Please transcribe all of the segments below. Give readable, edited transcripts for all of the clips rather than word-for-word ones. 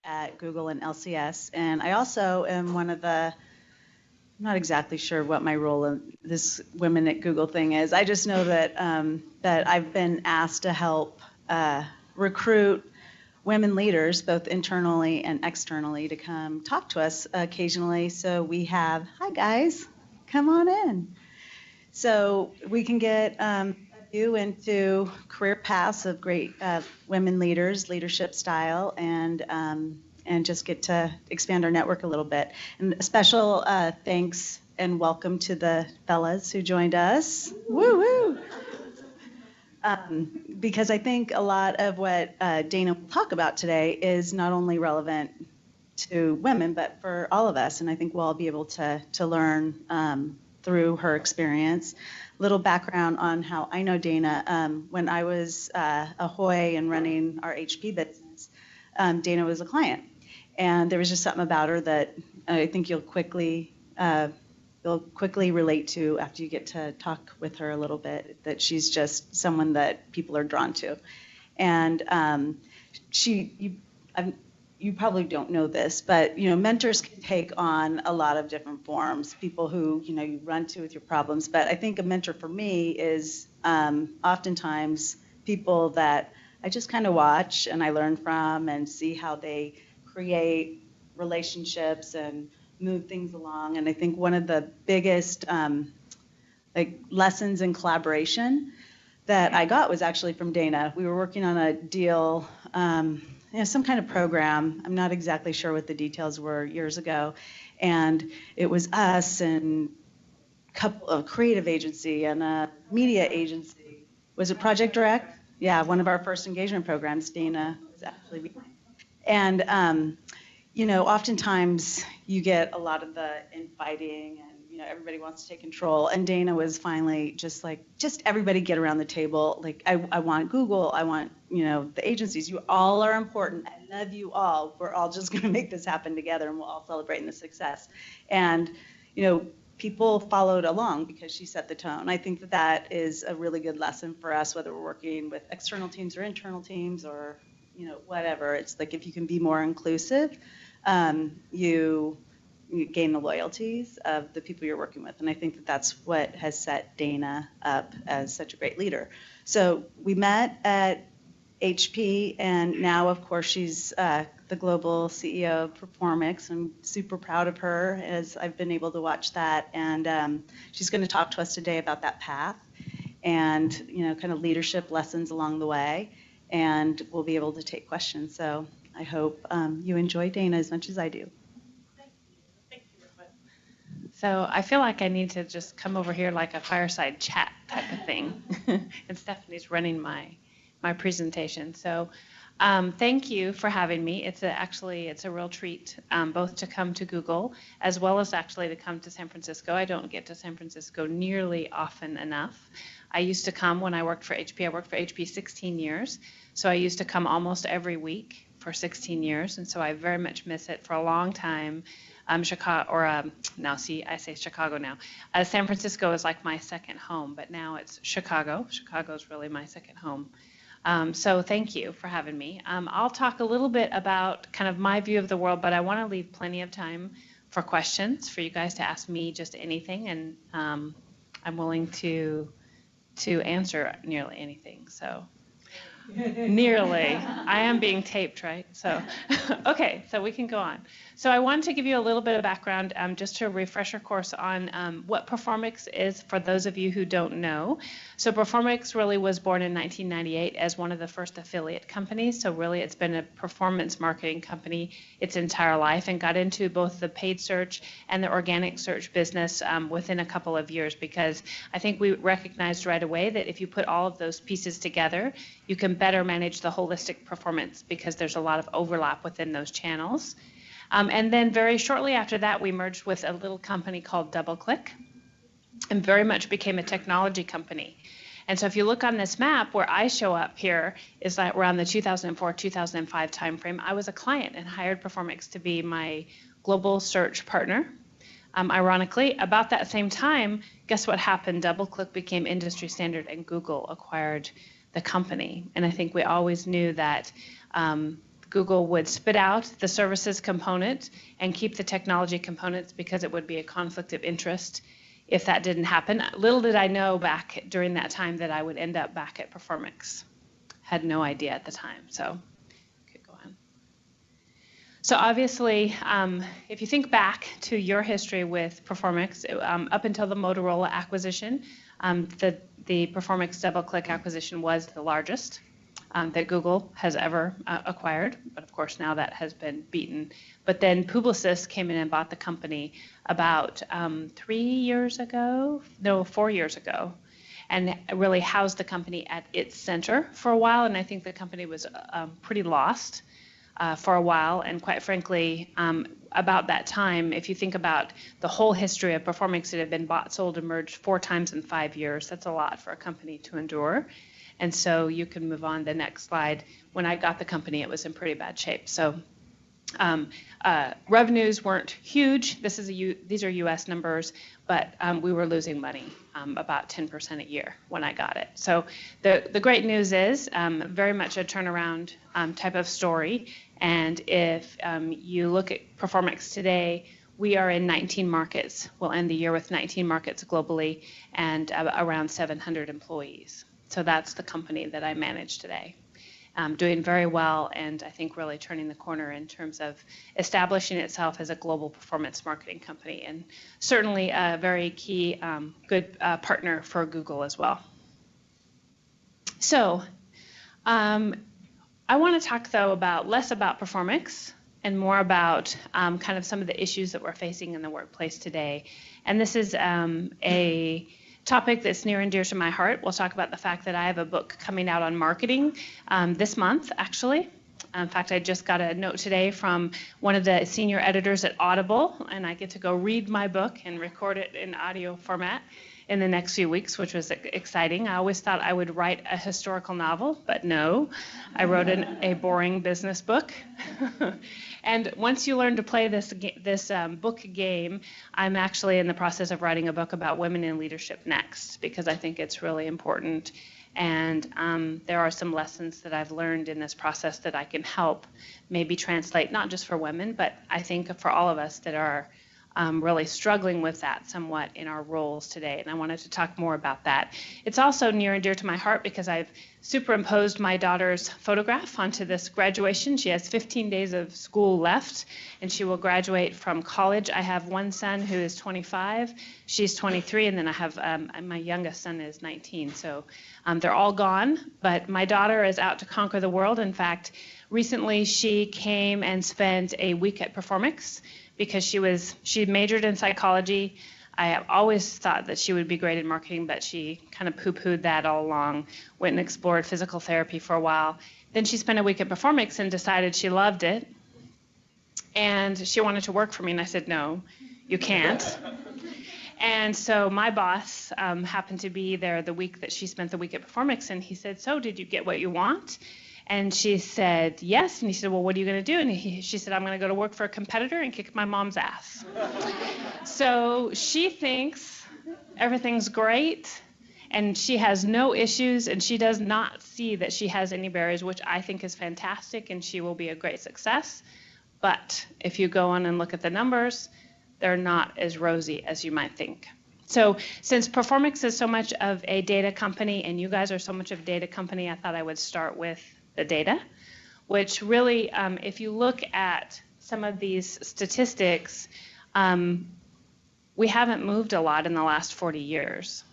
at Google and LCS, and I also am one of the, I'm not exactly sure what my role in this Women at Google thing is. I just know that that I've been asked to help recruit women leaders, both internally and externally, to come talk to us occasionally. So we have, hi guys, come on in. So we can get you into career paths of great women leaders, leadership style, and just get to expand our network a little bit. And a special thanks and welcome to the fellas who joined us. Woo woo! Because I think a lot of what Daina will talk about today is not only relevant to women, but for all of us. And I think we'll all be able to learn through her experience. Little background on how I know Daina. When I was Ahoy and running our HP business, Daina was a client. And there was just something about her that I think you'll quickly relate to after you get to talk with her a little bit, that she's just someone that people are drawn to. And you probably don't know this, but mentors can take on a lot of different forms. People who you run to with your problems. But I think a mentor for me is oftentimes people that I just kind of watch and I learn from and see how they create relationships and move things along. And I think one of the biggest lessons in collaboration that I got was actually from Daina. We were working on a deal, some kind of program. I'm not exactly sure what the details were years ago. And it was us and a creative agency and a media agency. Was it Project Direct? Yeah, one of our first engagement programs, Daina was actually behind. And oftentimes you get a lot of the infighting and everybody wants to take control. And Daina was finally just everybody get around the table. Like I want Google, I want the agencies. You all are important. I love you all. We're all just going to make this happen together, and we'll all celebrate in the success. And people followed along because she set the tone. I think that is a really good lesson for us, whether we're working with external teams or internal teams or whatever. It's like if you can be more inclusive, you gain the loyalties of the people you're working with. And I think that's what has set Daina up as such a great leader. So we met at HP, and now, of course, she's the global CEO of Performics. I'm super proud of her as I've been able to watch that. And she's going to talk to us today about that path and, kind of leadership lessons along the way. And we'll be able to take questions. So I hope you enjoy Daina as much as I do. Thank you. So I feel like I need to just come over here like a fireside chat type of thing. And Stephanie's running my presentation. So thank you for having me. It's a real treat both to come to Google as well as actually to come to San Francisco. I don't get to San Francisco nearly often enough. I used to come when I worked for HP. I worked for HP 16 years. So I used to come almost every week for 16 years. And so I very much miss it for a long time. Chicago, I say Chicago now. San Francisco is like my second home, but now it's Chicago. Chicago's really my second home. So thank you for having me. I'll talk a little bit about kind of my view of the world, but I want to leave plenty of time for questions, for you guys to ask me just anything. And I'm willing to answer nearly anything. So nearly. I am being taped, right? So, okay, so we can go on. So I wanted to give you a little bit of background just to refresh your course on what Performics is for those of you who don't know. So Performics really was born in 1998 as one of the first affiliate companies. So really it's been a performance marketing company its entire life and got into both the paid search and the organic search business within a couple of years, because I think we recognized right away that if you put all of those pieces together, you can better manage the holistic performance because there's a lot of overlap within those channels. And then very shortly after that, we merged with a little company called DoubleClick and very much became a technology company. And so if you look on this map, where I show up here is like around the 2004-2005 timeframe. I was a client and hired Performics to be my global search partner. Ironically, about that same time, guess what happened? DoubleClick became industry standard and Google acquired the company. And I think we always knew that Google would spit out the services component and keep the technology components because it would be a conflict of interest if that didn't happen. Little did I know back during that time that I would end up back at Performics. Had no idea at the time, so could go on. So obviously, if you think back to your history with Performics, up until the Motorola acquisition, the Performics DoubleClick acquisition was the largest that Google has ever acquired, but of course now that has been beaten. But then Publicis came in and bought the company about 4 years ago, and really housed the company at its center for a while, and I think the company was pretty lost for a while, and quite frankly, about that time, if you think about the whole history of Performics, it had been bought, sold, and merged 4 times in 5 years. That's a lot for a company to endure. And so you can move on to the next slide. When I got the company, it was in pretty bad shape. So revenues weren't huge. These are US numbers, but we were losing money, about 10% a year when I got it. So the great news is very much a turnaround type of story. And if you look at Performics today, we are in 19 markets. We'll end the year with 19 markets globally and around 700 employees. So that's the company that I manage today. Doing very well, and I think really turning the corner in terms of establishing itself as a global performance marketing company, and certainly a very key, good partner for Google as well. So I want to talk, though, less about Performics and more about kind of some of the issues that we're facing in the workplace today. And this is a topic that's near and dear to my heart. We'll talk about the fact that I have a book coming out on marketing this month, actually. In fact, I just got a note today from one of the senior editors at Audible, and I get to go read my book and record it in audio format in the next few weeks, which was exciting. I always thought I would write a historical novel, but no, I wrote a boring business book. And once you learn to play this book game, I'm actually in the process of writing a book about women in leadership next, because I think it's really important. And there are some lessons that I've learned in this process that I can help maybe translate, not just for women, but I think for all of us that are really struggling with that somewhat in our roles today. And I wanted to talk more about that. It's also near and dear to my heart because I've superimposed my daughter's photograph onto this graduation. She has 15 days of school left, and she will graduate from college. I have one son who is 25, she's 23, and then I have my youngest son is 19. So they're all gone, but my daughter is out to conquer the world. In fact, recently she came and spent a week at Performics because she majored in psychology. I always thought that she would be great in marketing, but she kind of poo-pooed that all along, went and explored physical therapy for a while. Then she spent a week at Performics and decided she loved it, and she wanted to work for me, and I said, no, you can't. And so my boss happened to be there the week that she spent the week at Performics, and he said, so did you get what you want? And she said, yes. And he said, well, what are you going to do? And she said, I'm going to go to work for a competitor and kick my mom's ass. So she thinks everything's great, and she has no issues, and she does not see that she has any barriers, which I think is fantastic, and she will be a great success. But if you go on and look at the numbers, they're not as rosy as you might think. So since Performics is so much of a data company, and you guys are so much of a data company, I thought I would start with the data, which really, if you look at some of these statistics, we haven't moved a lot in the last 40 years,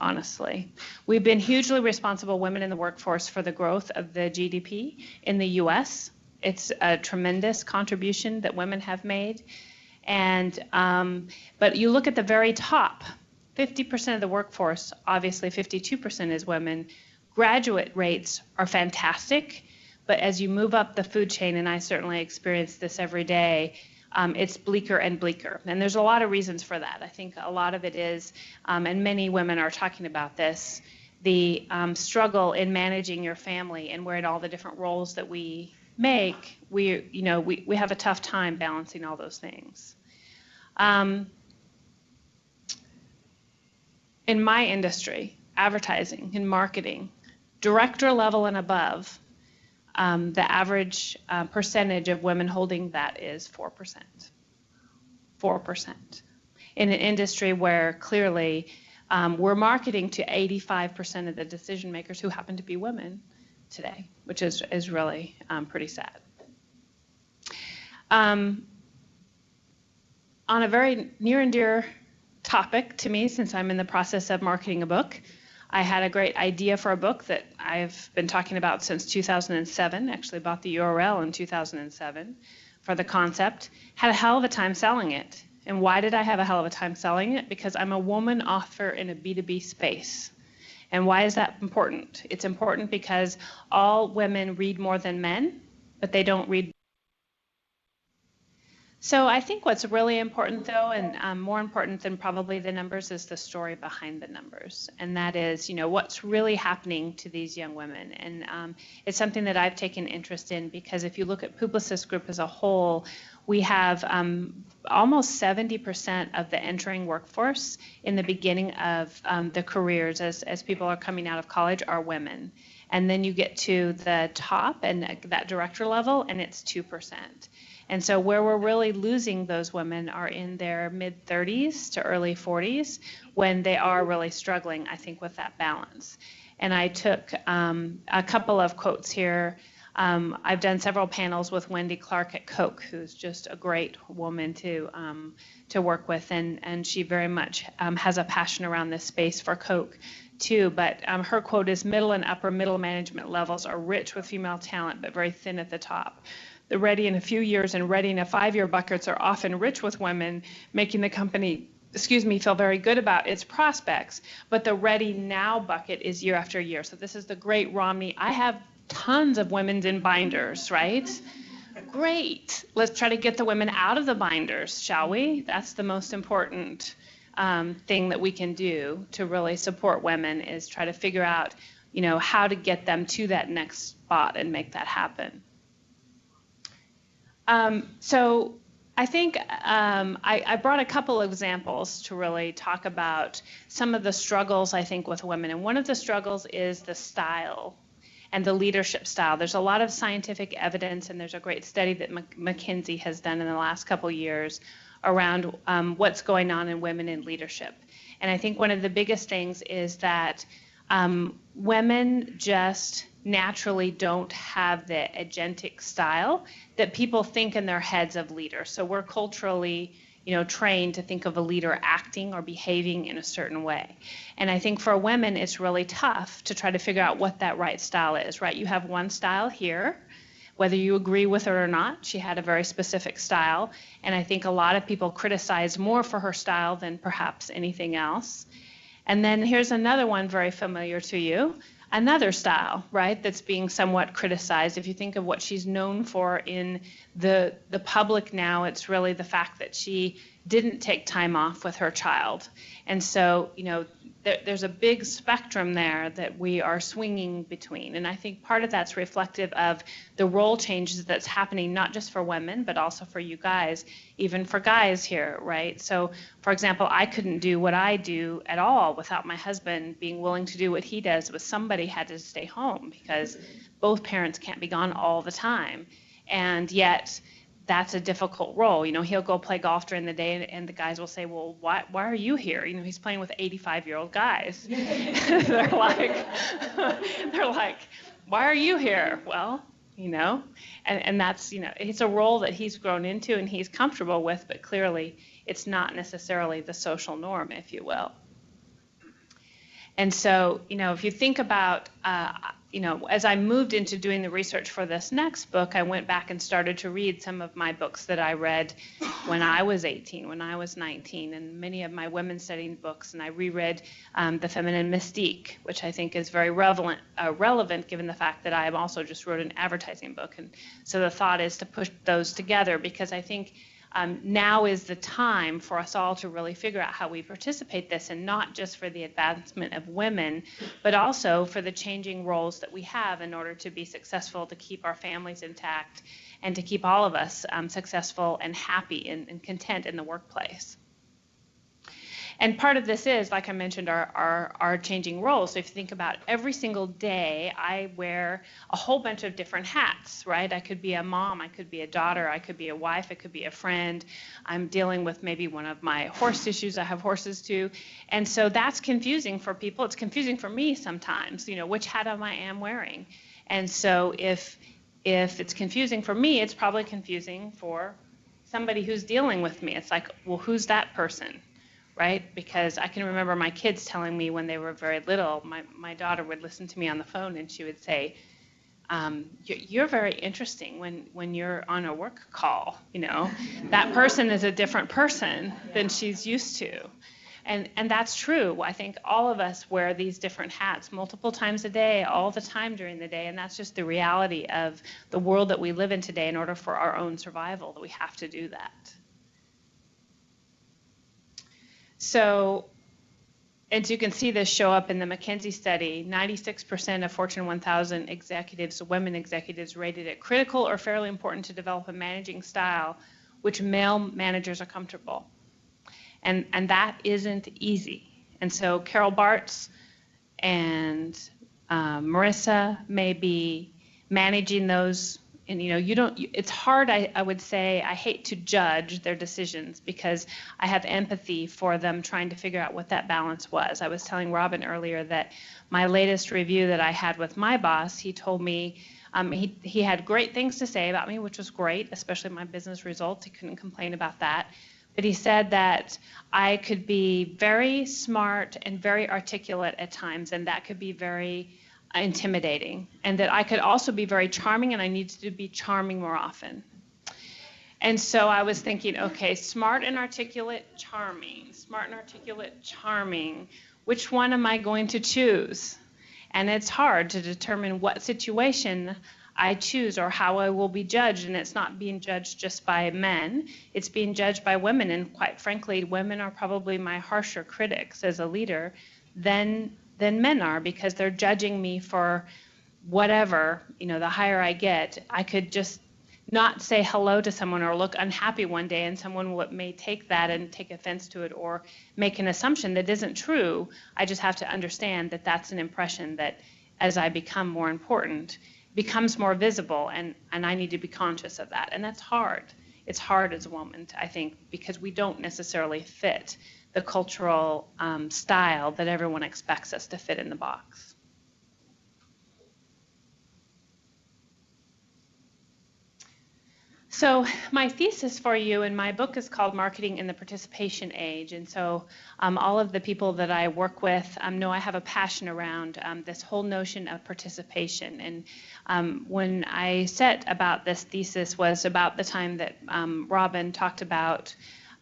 honestly. We've been hugely responsible, women in the workforce, for the growth of the GDP in the US. It's a tremendous contribution that women have made. And but you look at the very top, 50% of the workforce, obviously 52% is women. Graduate rates are fantastic, but as you move up the food chain, and I certainly experience this every day, it's bleaker and bleaker. And there's a lot of reasons for that. I think a lot of it is, and many women are talking about this, the struggle in managing your family and wearing all the different roles that we make. We have a tough time balancing all those things. In my industry, advertising and marketing, director level and above, the average percentage of women holding that is 4%. 4%. In an industry where clearly we're marketing to 85% of the decision makers who happen to be women today, which is really pretty sad. On a very near and dear topic to me, since I'm in the process of marketing a book, I had a great idea for a book that I've been talking about since 2007, actually bought the URL in 2007 for the concept, had a hell of a time selling it. And why did I have a hell of a time selling it? Because I'm a woman author in a B2B space. And why is that important? It's important because all women read more than men, but they don't read. So I think what's really important, though, and more important than probably the numbers, is the story behind the numbers. And that is, what's really happening to these young women. And it's something that I've taken interest in because if you look at Publicis Groupe as a whole, we have almost 70% of the entering workforce in the beginning of the careers as people are coming out of college are women. And then you get to the top and that director level, and it's 2%. And so where we're really losing those women are in their mid-30s to early 40s when they are really struggling, I think, with that balance. And I took a couple of quotes here. I've done several panels with Wendy Clark at Coke, who's just a great woman to work with, and she very much has a passion around this space for Coke too. But her quote is, "Middle and upper middle management levels are rich with female talent, but very thin at the top. The ready in a few years and ready in a 5-year buckets are often rich with women, making the company, feel very good about its prospects. But the ready now bucket is year after year." So this is the great Romney. I have tons of women in binders, right? Great. Let's try to get the women out of the binders, shall we? That's the most important thing that we can do to really support women, is try to figure out, how to get them to that next spot and make that happen. So I think I brought a couple of examples to really talk about some of the struggles, I think, with women. And one of the struggles is the style and the leadership style. There's a lot of scientific evidence, and there's a great study that McKinsey has done in the last couple of years around what's going on in women in leadership. And I think one of the biggest things is that women just naturally don't have the agentic style that people think in their heads of leaders. So we're culturally, trained to think of a leader acting or behaving in a certain way. And I think for women, it's really tough to try to figure out what that right style is, right? You have one style here, whether you agree with her or not. She had a very specific style. And I think a lot of people criticize more for her style than perhaps anything else. And then here's another one very familiar to you. Another style, right, that's being somewhat criticized. If you think of what she's known for in the public now, it's really the fact that she didn't take time off with her child. And so, there's a big spectrum there that we are swinging between. And I think part of that's reflective of the role changes that's happening, not just for women, but also for you guys, even for guys here, right? So, for example, I couldn't do what I do at all without my husband being willing to do what he does, but somebody had to stay home because both parents can't be gone all the time. And yet, that's a difficult role. He'll go play golf during the day, and the guys will say, "Well, why are you here?" He's playing with 85-year-old guys. They're like, "Why are you here?" Well, and that's, it's a role that he's grown into and he's comfortable with, but clearly it's not necessarily the social norm, if you will. And so, if you think about, as I moved into doing the research for this next book, I went back and started to read some of my books that I read when I was 18, when I was 19, and many of my women studying books. And I reread The Feminine Mystique, which I think is very relevant given the fact that I also just wrote an advertising book. And so the thought is to push those together, because I think now is the time for us all to really figure out how we participate this, and not just for the advancement of women, but also for the changing roles that we have in order to be successful, to keep our families intact, and to keep all of us successful and happy and content in the workplace. And part of this is, like I mentioned, our changing roles. So if you think about every single day, I wear a whole bunch of different hats, right? I could be a mom, I could be a daughter, I could be a wife, I could be a friend. I'm dealing with maybe one of my horse issues. I have horses too. And so that's confusing for people. It's confusing for me sometimes, which hat am I wearing? And so if it's confusing for me, it's probably confusing for somebody who's dealing with me. It's like, well, who's that person? Right? Because I can remember my kids telling me when they were very little, my daughter would listen to me on the phone and she would say, you're very interesting when you're on a work call, that person is a different person than she's used to. And that's true. I think all of us wear these different hats multiple times a day, all the time during the day, and that's just the reality of the world that we live in today. In order for our own survival, that we have to do that. So, as you can see this show up in the McKinsey study, 96% of Fortune 1000 executives, women executives, rated it critical or fairly important to develop a managing style which male managers are comfortable. And that isn't easy. And so Carol Bartz and Marissa may be managing those. And it's hard, I would say. I hate to judge their decisions because I have empathy for them trying to figure out what that balance was. I was telling Robin earlier that my latest review that I had with my boss, he told me he had great things to say about me, which was great, especially my business results. He couldn't complain about that. But he said that I could be very smart and very articulate at times, and that could be very intimidating, and that I could also be very charming, and I needed to be charming more often. And so I was thinking, okay, smart and articulate, charming, smart and articulate, charming, which one am I going to choose? And it's hard to determine what situation I choose or how I will be judged, and it's not being judged just by men, it's being judged by women, and quite frankly, women are probably my harsher critics as a leader than men are, because they're judging me for whatever. The higher I get, I could just not say hello to someone or look unhappy one day, and someone may take that and take offense to it or make an assumption that isn't true. I just have to understand that that's an impression that, as I become more important, becomes more visible, and I need to be conscious of that. And that's hard. It's hard as a woman, I think, because we don't necessarily fit the cultural style that everyone expects us to fit in the box. So my thesis for you in my book is called Marketing in the Participation Age. And so all of the people that I work with know I have a passion around this whole notion of participation. And when I set about this thesis was about the time that Robin talked about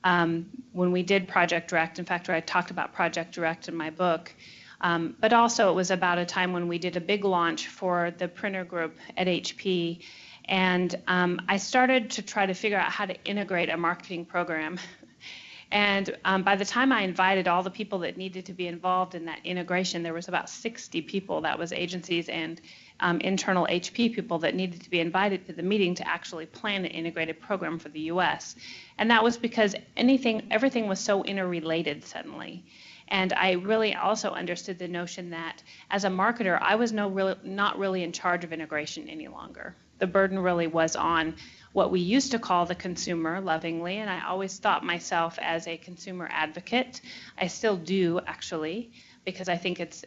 when we did Project Direct. In fact, I talked about Project Direct in my book. But also it was about a time when we did a big launch for the printer group at HP. And I started to try to figure out how to integrate a marketing program. And by the time I invited all the people that needed to be involved in that integration, there was about 60 people. That was agencies and internal HP people that needed to be invited to the meeting to actually plan an integrated program for the US. And that was because everything was so interrelated suddenly. And I really also understood the notion that as a marketer, I was not really in charge of integration any longer. The burden really was on what we used to call the consumer, lovingly, and I always thought myself as a consumer advocate. I still do, actually, because I think it's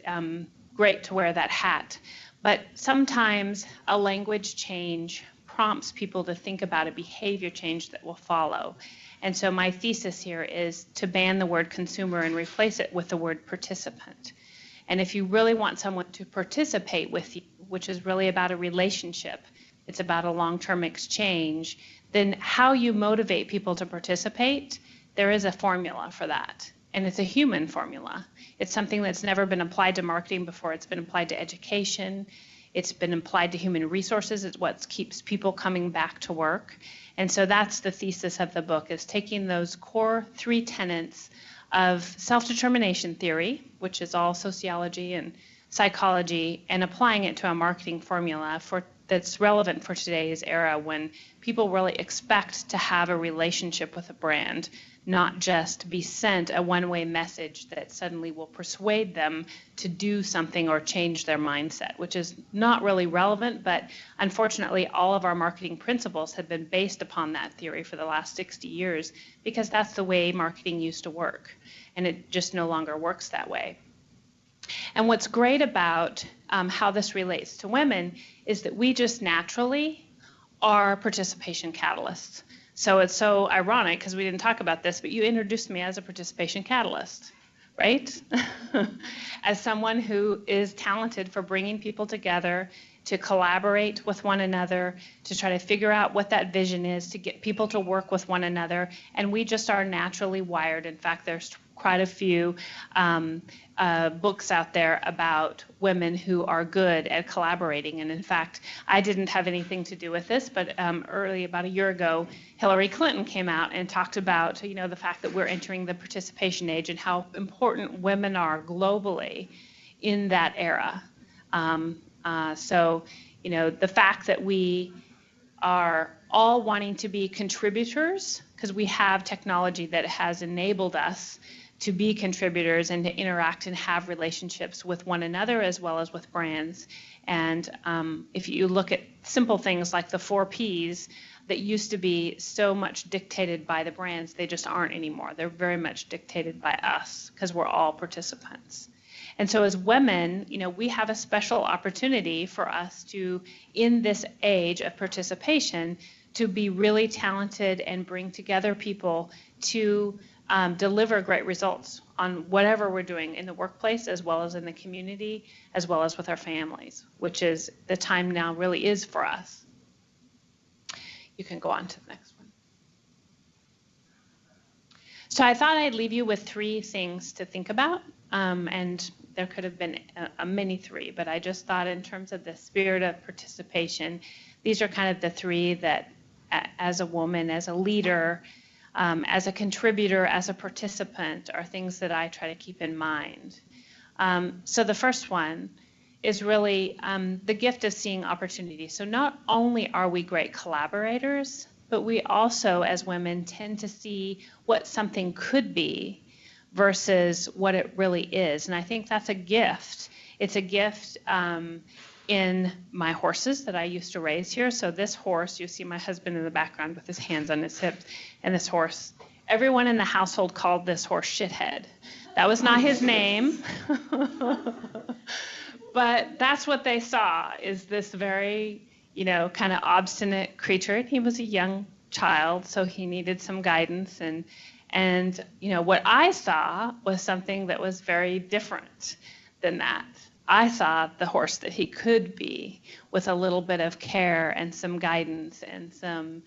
great to wear that hat. But sometimes a language change prompts people to think about a behavior change that will follow. And so my thesis here is to ban the word consumer and replace it with the word participant. And if you really want someone to participate with you, which is really about a relationship, it's about a long-term exchange, then how you motivate people to participate, there is a formula for that. And it's a human formula. It's something that's never been applied to marketing before. It's been applied to education. It's been applied to human resources. It's what keeps people coming back to work. And so that's the thesis of the book, is taking those core 3 tenets of self-determination theory, which is all sociology and psychology, and applying it to a marketing formula for that's relevant for today's era when people really expect to have a relationship with a brand, not just be sent a one-way message that suddenly will persuade them to do something or change their mindset, which is not really relevant, but unfortunately all of our marketing principles have been based upon that theory for the last 60 years because that's the way marketing used to work, and it just no longer works that way. And what's great about how this relates to women is that we just naturally are participation catalysts. So it's so ironic because we didn't talk about this, but you introduced me as a participation catalyst, right? As someone who is talented for bringing people together, to collaborate with one another, to try to figure out what that vision is, to get people to work with one another. And we just are naturally wired. In fact, there's quite a few books out there about women who are good at collaborating. And in fact, I didn't have anything to do with this, but early, about a year ago, Hillary Clinton came out and talked about, you know, the fact that we're entering the participation age and how important women are globally in that era. So, you know, the fact that we are all wanting to be contributors, because we have technology that has enabled us to be contributors and to interact and have relationships with one another as well as with brands. And if you look at simple things like the 4 Ps that used to be so much dictated by the brands, they just aren't anymore. They're very much dictated by us because we're all participants. And so as women, you know, we have a special opportunity for us to, in this age of participation, to be really talented and bring together people to deliver great results on whatever we're doing in the workplace as well as in the community, as well as with our families, which is the time now really is for us. You can go on to the next one. So I thought I'd leave you with 3 things to think about, and there could have been a many 3, but I just thought in terms of the spirit of participation, these are kind of the 3 that as a woman, as a leader, as a contributor, as a participant, are things that I try to keep in mind. So the first one is really the gift of seeing opportunity. So not only are we great collaborators, but we also, as women, tend to see what something could be versus what it really is. And I think that's a gift. It's a gift in my horses that I used to raise here. So this horse, you see my husband in the background with his hands on his hips, and this horse, everyone in the household called this horse Shithead. That was not his name, but that's what they saw, is this very, you know, kind of obstinate creature. He was a young child, so he needed some guidance, and you know, what I saw was something that was very different than that. I saw the horse that he could be with a little bit of care and some guidance and some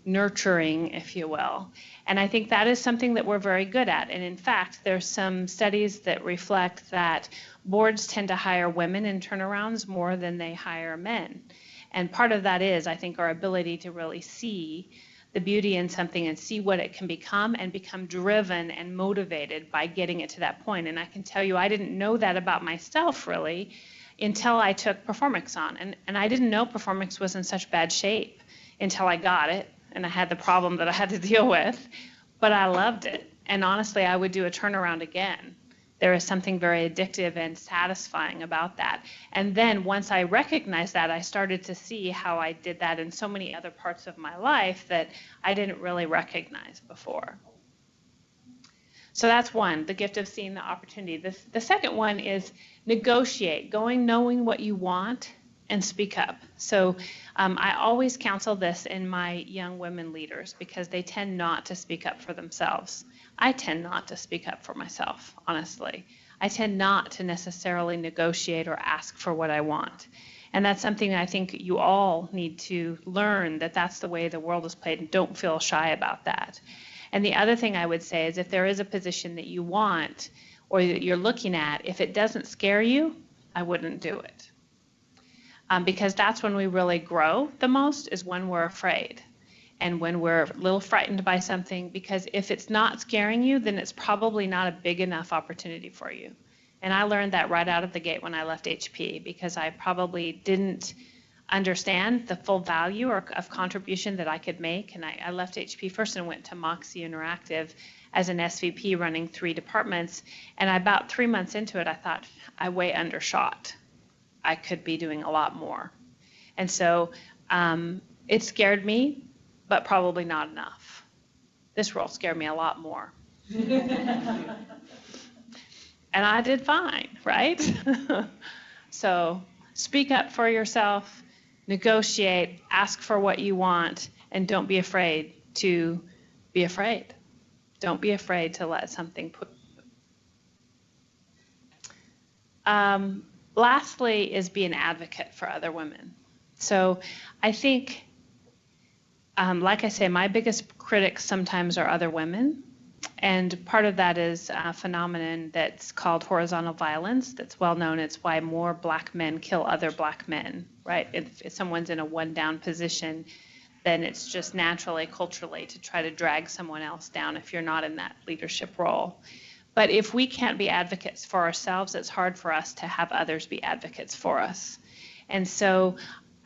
nurturing, if you will. And I think that is something that we're very good at. And in fact, there's some studies that reflect that boards tend to hire women in turnarounds more than they hire men. And part of that is, I think, our ability to really see the beauty in something and see what it can become and become driven and motivated by getting it to that point. And I can tell you, I didn't know that about myself really until I took Performics on. And I didn't know Performics was in such bad shape until I got it and I had the problem that I had to deal with. But I loved it. And honestly, I would do a turnaround again. There is something very addictive and satisfying about that. And then once I recognized that, I started to see how I did that in so many other parts of my life that I didn't really recognize before. So that's one, the gift of seeing the opportunity. The second one is negotiate, knowing what you want and speak up. So I always counsel this in my young women leaders because they tend not to speak up for themselves. I tend not to speak up for myself, honestly. I tend not to necessarily negotiate or ask for what I want. And that's something I think you all need to learn, that that's the way the world is played, and don't feel shy about that. And the other thing I would say is if there is a position that you want or that you're looking at, if it doesn't scare you, I wouldn't do it. Because that's when we really grow the most, is when we're afraid. And when we're a little frightened by something, because if it's not scaring you, then it's probably not a big enough opportunity for you. And I learned that right out of the gate when I left HP, because I probably didn't understand the full value of contribution that I could make. And I left HP first and went to Moxie Interactive as an SVP running 3 departments. And about 3 months into it, I thought, I way undershot. I could be doing a lot more. And so it scared me, but probably not enough. This role scared me a lot more. And I did fine, right? So speak up for yourself, negotiate, ask for what you want, and don't be afraid to be afraid. Don't be afraid to let something put. Lastly is be an advocate for other women. So I think, like I say, my biggest critics sometimes are other women. And part of that is a phenomenon that's called horizontal violence that's well known. It's why more black men kill other black men, right? If someone's in a one-down position, then it's just naturally, culturally, to try to drag someone else down if you're not in that leadership role. But if we can't be advocates for ourselves, it's hard for us to have others be advocates for us. And so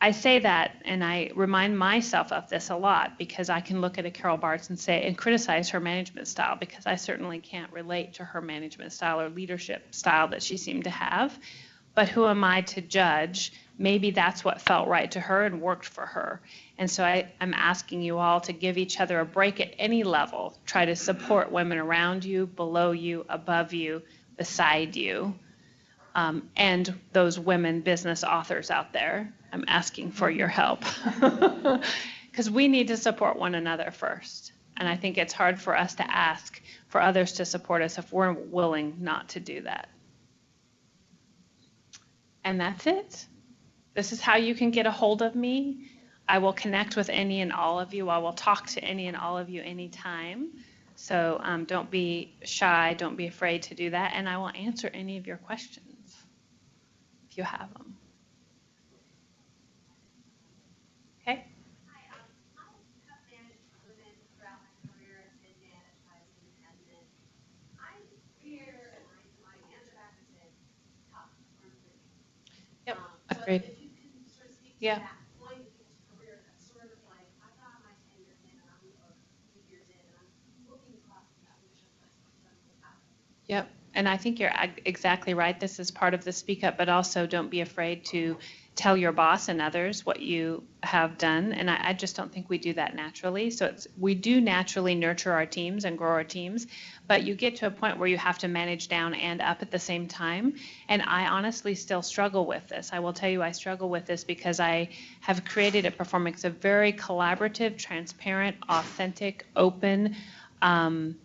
I say that, and I remind myself of this a lot, because I can look at a Carol Bartz and say, and criticize her management style, because I certainly can't relate to her management style or leadership style that she seemed to have. But who am I to judge? Maybe that's what felt right to her and worked for her. And so I'm asking you all to give each other a break at any level. Try to support women around you, below you, above you, beside you. And those women business authors out there, I'm asking for your help. Because we need to support one another first. And I think it's hard for us to ask for others to support us if we're willing not to do that. And that's it. This is how you can get a hold of me. I will connect with any and all of you. I will talk to any and all of you anytime. So don't be shy. Don't be afraid to do that. And I will answer any of your questions if you have them. Okay? Hi, I have managed women throughout my career and been managed by an independent. I'm here, and my answer back is tough or improving. Yep, But agreed. if you can sort of speak to Yeah. that point in people's career, that's sort of like, I've got my 10 years in, and I'm 8 years in, and I'm looking across the definition of what's happening. Yep. And I think you're exactly right. This is part of the speak up, but also don't be afraid to tell your boss and others what you have done. And I just don't think we do that naturally. So we do naturally nurture our teams and grow our teams, but you get to a point where you have to manage down and up at the same time. And I honestly still struggle with this. I will tell you I struggle with this because I have created at Performics a very collaborative, transparent, authentic, open,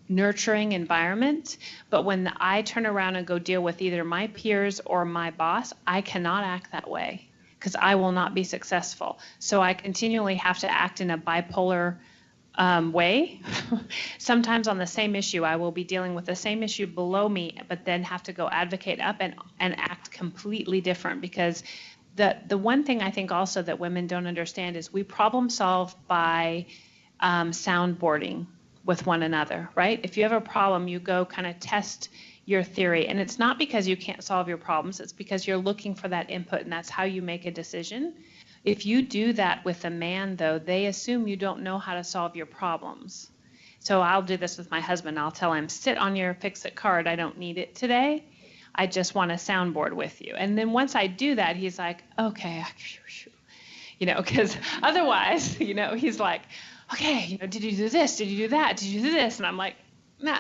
nurturing environment. But when I turn around and go deal with either my peers or my boss, I cannot act that way because I will not be successful. So I continually have to act in a bipolar way. Sometimes on the same issue, I will be dealing with the same issue below me, but then have to go advocate up and act completely different, because the one thing I think also that women don't understand is we problem solve by soundboarding with one another, right? If you have a problem, you go kind of test your theory. And it's not because you can't solve your problems, it's because you're looking for that input, and that's how you make a decision. If you do that with a man, though, they assume you don't know how to solve your problems. So I'll do this with my husband. I'll tell him, sit on your fix-it card. I don't need it today. I just want a soundboard with you. And then once I do that, he's like, okay, because otherwise, he's like, okay, did you do this? Did you do that? Did you do this? And I'm like, nah,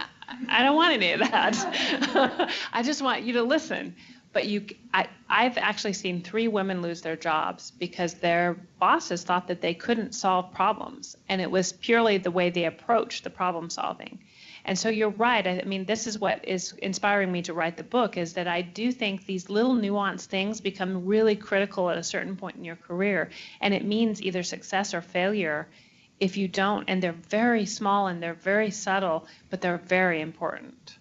I don't want any of that. I just want you to listen. But I've actually seen 3 women lose their jobs because their bosses thought that they couldn't solve problems. And it was purely the way they approached the problem solving. And so you're right. I mean, this is what is inspiring me to write the book, is that I do think these little nuanced things become really critical at a certain point in your career. And it means either success or failure if you don't, and they're very small and they're very subtle, but they're very important.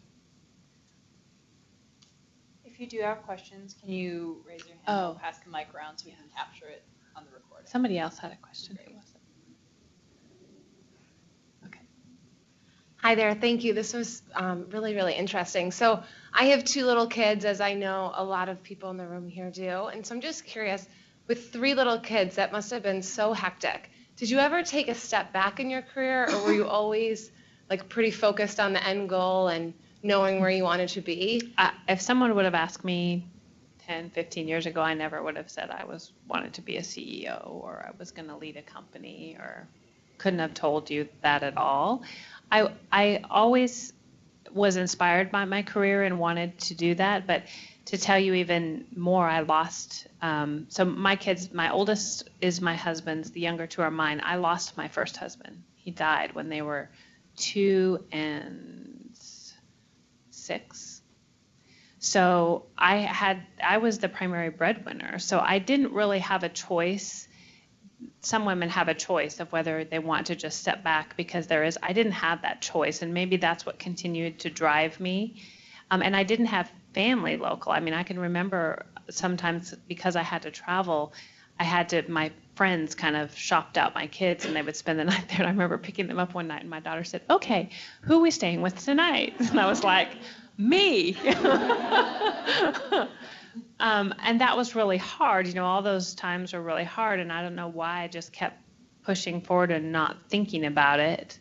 If you do have questions, can you raise your hand? Oh. We'll pass the mic around so we can capture it on the recording. Somebody else had a question. Who was it? Okay. Hi there, thank you. This was really, really interesting. So I have 2 little kids, as I know a lot of people in the room here do. And so I'm just curious, with 3 little kids, that must have been so hectic. Did you ever take a step back in your career, or were you always like pretty focused on the end goal and knowing where you wanted to be? If someone would have asked me 10, 15 years ago, I never would have said I wanted to be a CEO or I was going to lead a company, or couldn't have told you that at all. I always was inspired by my career and wanted to do that, but to tell you even more, I lost, so my kids, my oldest is my husband's, the younger two are mine. I lost my first husband. He died when they were 2 and 6. So I was the primary breadwinner. So I didn't really have a choice. Some women have a choice of whether they want to just step back because I didn't have that choice. And maybe that's what continued to drive me. And I didn't have family local. I mean, I can remember sometimes because I had to travel, my friends kind of shopped out my kids and they would spend the night there. And I remember picking them up one night and my daughter said, "Okay, who are we staying with tonight?" And I was like, "Me." And that was really hard. You know, all those times were really hard. And I don't know why I just kept pushing forward and not thinking about it.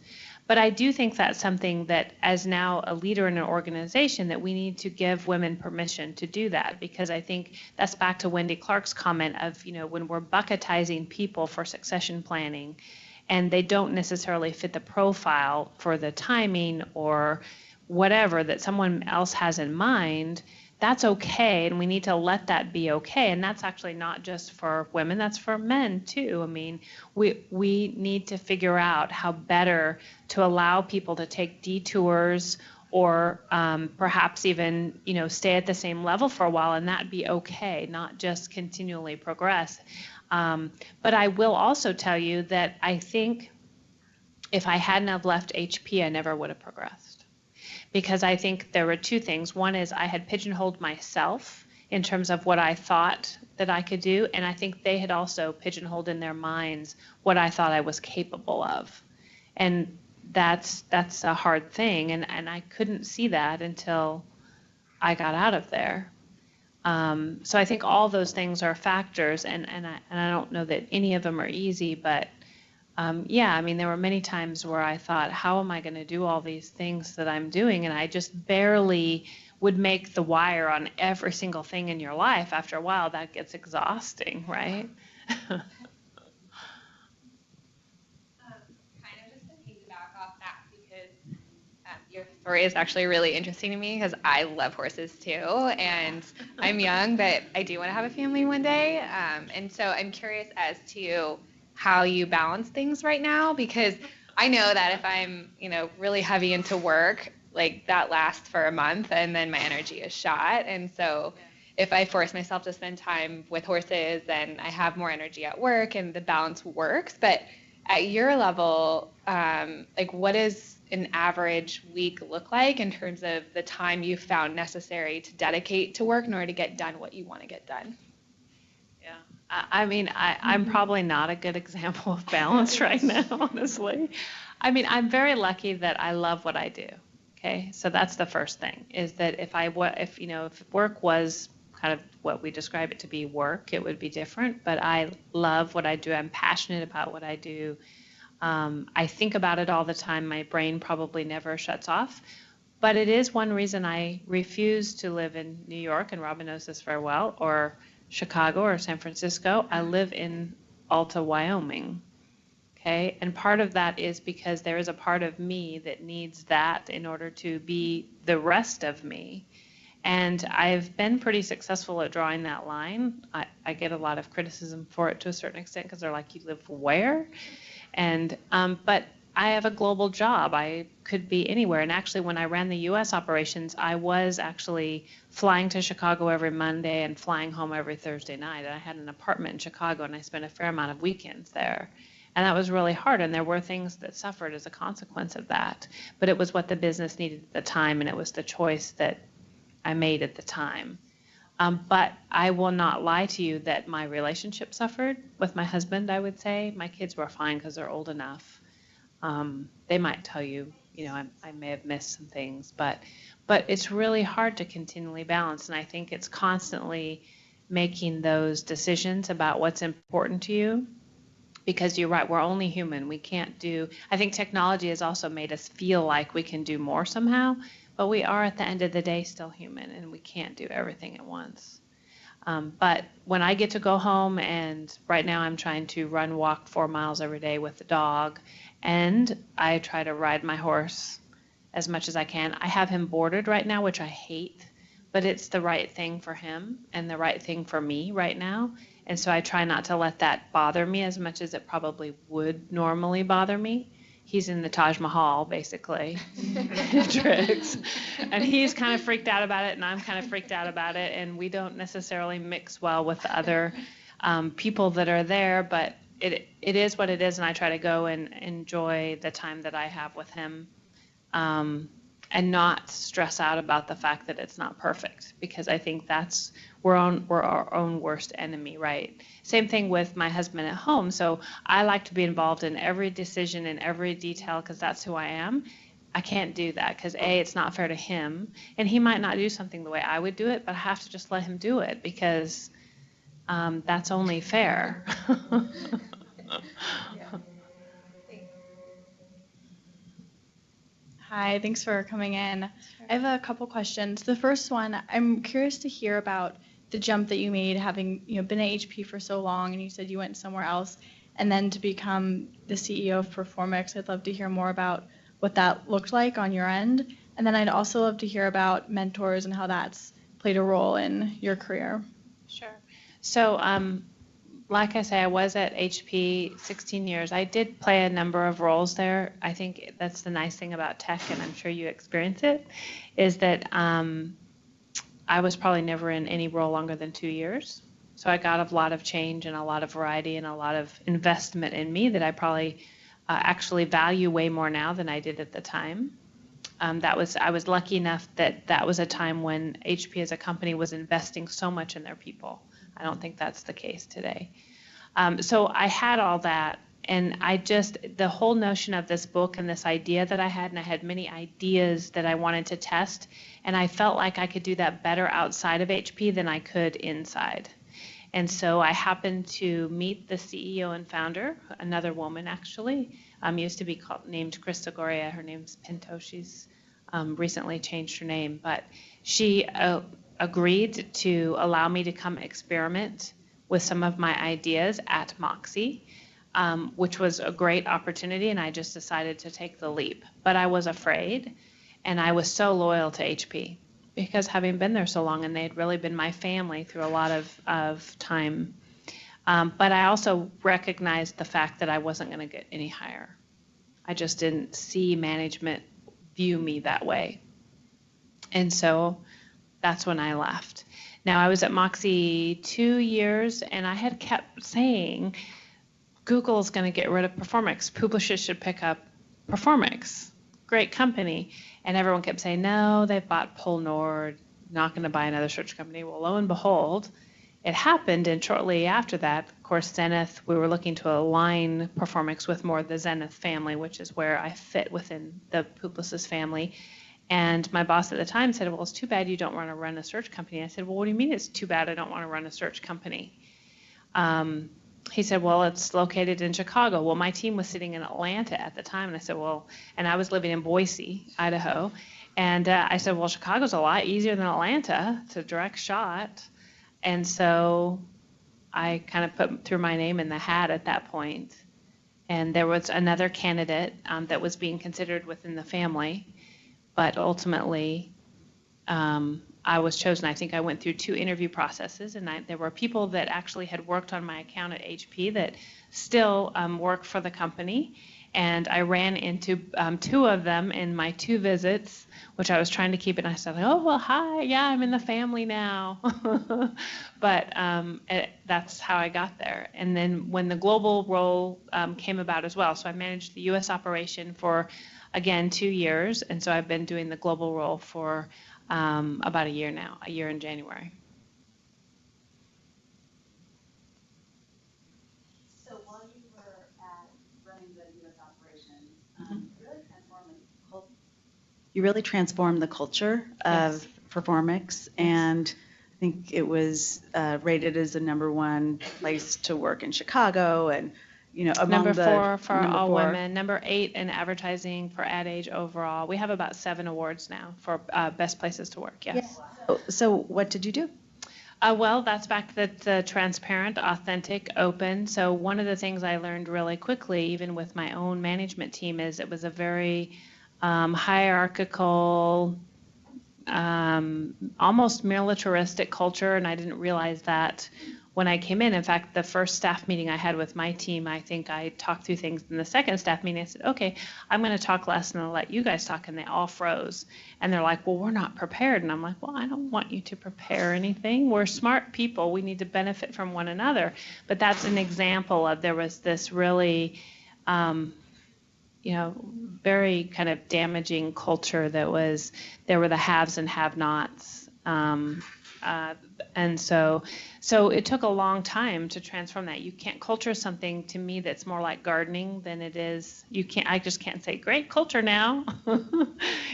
But I do think that's something that, as now a leader in an organization, that we need to give women permission to do that, because I think that's back to Wendy Clark's comment of, you know, when we're bucketizing people for succession planning and they don't necessarily fit the profile for the timing or whatever that someone else has in mind, that's okay, and we need to let that be okay. And that's actually not just for women, that's for men too. I mean, we need to figure out how better to allow people to take detours or perhaps even, you know, stay at the same level for a while, and that be okay, not just continually progress. But I will also tell you that I think if I hadn't have left HP, I never would have progressed. Because I think there were 2 things. One is I had pigeonholed myself in terms of what I thought that I could do, and I think they had also pigeonholed in their minds what I thought I was capable of. And that's a hard thing, and I couldn't see that until I got out of there. So I think all those things are factors, and I don't know that any of them are easy, but yeah, I mean, there were many times where I thought, how am I going to do all these things that I'm doing? And I just barely would make the wire on every single thing in your life. After a while, that gets exhausting, right? Kind of just to piggyback off that, because your story is actually really interesting to me, because I love horses too, and I'm young, but I do want to have a family one day. And so I'm curious as to how you balance things right now, because I know that if I'm, you know, really heavy into work, like that lasts for a month and then my energy is shot. And so if I force myself to spend time with horses, then I have more energy at work and the balance works. But at your level, like what does an average week look like in terms of the time you found necessary to dedicate to work in order to get done what you want to get done? I mean, I'm probably not a good example of balance right now, honestly. I mean, I'm very lucky that I love what I do. Okay, so that's the first thing, is that if work was kind of what we describe it to be work, it would be different. But I love what I do. I'm passionate about what I do. I think about it all the time. My brain probably never shuts off. But it is one reason I refuse to live in New York, and Robin knows this very well, or Chicago or San Francisco. I live in Alta, Wyoming. Okay, and part of that is because there is a part of me that needs that in order to be the rest of me. And I've been pretty successful at drawing that line. I get a lot of criticism for it to a certain extent, because they're like, "You live where?" And but I have a global job. I could be anywhere. And actually, when I ran the U.S. operations, I was actually flying to Chicago every Monday and flying home every Thursday night. And I had an apartment in Chicago, and I spent a fair amount of weekends there. And that was really hard. And there were things that suffered as a consequence of that. But it was what the business needed at the time, and it was the choice that I made at the time. But I will not lie to you that my relationship suffered with my husband, I would say. My kids were fine because they're old enough. They might tell you, you know, I may have missed some things, but it's really hard to continually balance. And I think it's constantly making those decisions about what's important to you. Because you're right, we're only human. We can't do, I think technology has also made us feel like we can do more somehow, but we are at the end of the day still human, and we can't do everything at once. But when I get to go home, and right now I'm trying to walk 4 miles every day with the dog, and I try to ride my horse as much as I can. I have him boarded right now, which I hate, but it's the right thing for him and the right thing for me right now. And so I try not to let that bother me as much as it probably would normally bother me. He's in the Taj Mahal, basically, tricks. And he's kind of freaked out about it, and I'm kind of freaked out about it, and we don't necessarily mix well with the other people that are there, but it is what it is, and I try to go and enjoy the time that I have with him, and not stress out about the fact that it's not perfect, because I think we're our own worst enemy, right? Same thing with my husband at home. So I like to be involved in every decision and every detail because that's who I am. I can't do that because A, it's not fair to him, and he might not do something the way I would do it, but I have to just let him do it because that's only fair. Hi, thanks for coming in. I have a couple questions. The first one, I'm curious to hear about the jump that you made, having been at HP for so long, and you said you went somewhere else, and then to become the CEO of Performics. I'd love to hear more about what that looked like on your end, and then I'd also love to hear about mentors and how that's played a role in your career. Sure. So, like I say, I was at HP 16 years. I did play a number of roles there. I think that's the nice thing about tech, and I'm sure you experience it, is that I was probably never in any role longer than 2 years. So I got a lot of change and a lot of variety and a lot of investment in me that I probably actually value way more now than I did at the time. I was lucky enough that was a time when HP as a company was investing so much in their people. I don't think that's the case today. So I had all that, and the whole notion of this book and this idea that I had, and I had many ideas that I wanted to test, and I felt like I could do that better outside of HP than I could inside. And so I happened to meet the CEO and founder, another woman actually, used to be named Krista Goria. Her name's Pinto. She's recently changed her name, but she agreed to allow me to come experiment with some of my ideas at Moxie, which was a great opportunity, and I just decided to take the leap. But I was afraid, and I was so loyal to HP because having been there so long, and they had really been my family through a lot of time. But I also recognized the fact that I wasn't going to get any higher. I just didn't see management view me that way. And so that's when I left. Now, I was at Moxie 2 years, and I had kept saying, Google's going to get rid of Performics. Publicis should pick up Performics. Great company. And everyone kept saying, no, they've bought Polnord, not going to buy another search company. Well, lo and behold, it happened, and shortly after that, of course, Zenith, we were looking to align Performics with more of the Zenith family, which is where I fit within the Publicis family. And my boss at the time said, well, it's too bad you don't want to run a search company. I said, well, what do you mean it's too bad I don't want to run a search company? He said, well, it's located in Chicago. Well, my team was sitting in Atlanta at the time. And I said, well, and I was living in Boise, Idaho. And I said, well, Chicago's a lot easier than Atlanta. It's a direct shot. And so I kind of threw my name in the hat at that point. And there was another candidate that was being considered within the family. But ultimately, I was chosen. I think I went through 2 interview processes, and there were people that actually had worked on my account at HP that still work for the company. And I ran into 2 of them in my 2 visits, which I was trying to keep it. And I said, oh, well, hi, yeah, I'm in the family now. But that's how I got there. And then when the global role came about as well, so I managed the U.S. operation for, again, 2 years. And so I've been doing the global role for about a year now, a year in January. So while you were running the U.S. operations, you really transformed the culture of Performics, and I think it was rated as the #1 place to work in Chicago, and among Number the 4 for number all 4. women, number 8 in advertising for Ad Age overall. We have about 7 awards now for best places to work. Yes. So what did you do? Well, that's back to the transparent, authentic, open. So one of the things I learned really quickly, even with my own management team, is it was a very hierarchical, almost militaristic culture, and I didn't realize that when I came in. In fact, the first staff meeting I had with my team, I think I talked through things. In the second staff meeting, I said, okay, I'm going to talk less and I'll let you guys talk. And they all froze. And they're like, well, we're not prepared. And I'm like, well, I don't want you to prepare anything. We're smart people. We need to benefit from one another. But that's an example of there was this really, very kind of damaging culture that was, there were the haves and have-nots. And so it took a long time to transform that. You can't culture something, to me, that's more like gardening than it is. I just can't say, great culture now.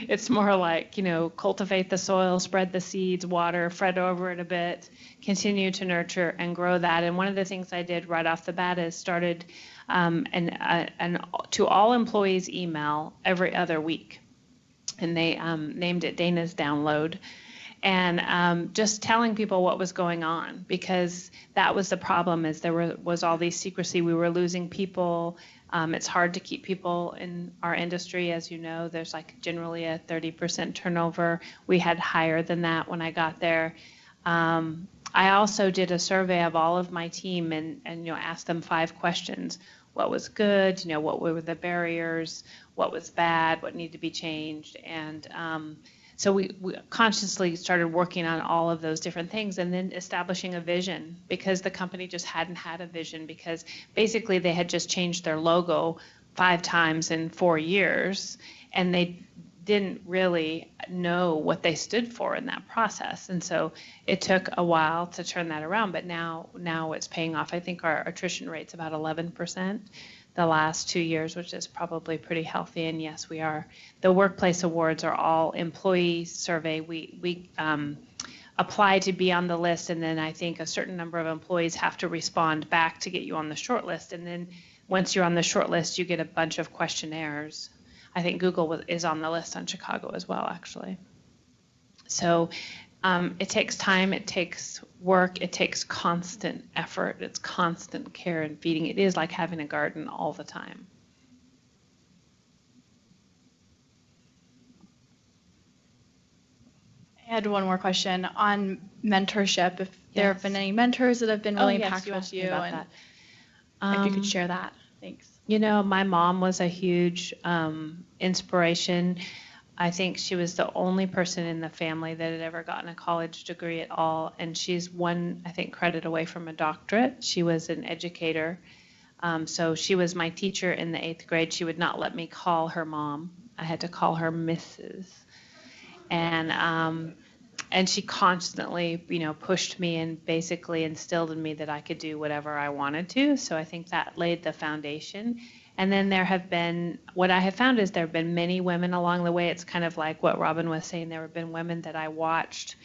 It's more like, cultivate the soil, spread the seeds, water, fret over it a bit, continue to nurture and grow that. And one of the things I did right off the bat is started an to all employees email every other week. And they named it Daina's Download. And just telling people what was going on, because that was the problem, is there was all these secrecy. We were losing people. It's hard to keep people in our industry. As you know, there's like generally a 30% turnover. We had higher than that when I got there. I also did a survey of all of my team and asked them 5 questions. What was good? What were the barriers? What was bad? What needed to be changed? And so we consciously started working on all of those different things, and then establishing a vision, because the company just hadn't had a vision, because basically they had just changed their logo 5 times in 4 years, and they didn't really know what they stood for in that process. And so it took a while to turn that around, but now it's paying off. I think our attrition rate's about 11%. The last 2 years, which is probably pretty healthy. And yes, we are. The workplace awards are all employee survey. We apply to be on the list, and then I think a certain number of employees have to respond back to get you on the short list. And then once you're on the short list, you get a bunch of questionnaires. I think Google is on the list on Chicago as well, actually. So it takes time, it takes work, it takes constant effort, it's constant care and feeding. It is like having a garden all the time. I had one more question on mentorship. If there have been any mentors that have been really impactful to you, and if you could share that. Thanks. My mom was a huge inspiration. I think she was the only person in the family that had ever gotten a college degree at all, and she's one, I think, credit away from a doctorate. She was an educator, so she was my teacher in the 8th grade. She would not let me call her mom. I had to call her Mrs. And she constantly, pushed me and basically instilled in me that I could do whatever I wanted to. So I think that laid the foundation. And then what I have found is there have been many women along the way. It's kind of like what Robin was saying. There have been women that I watched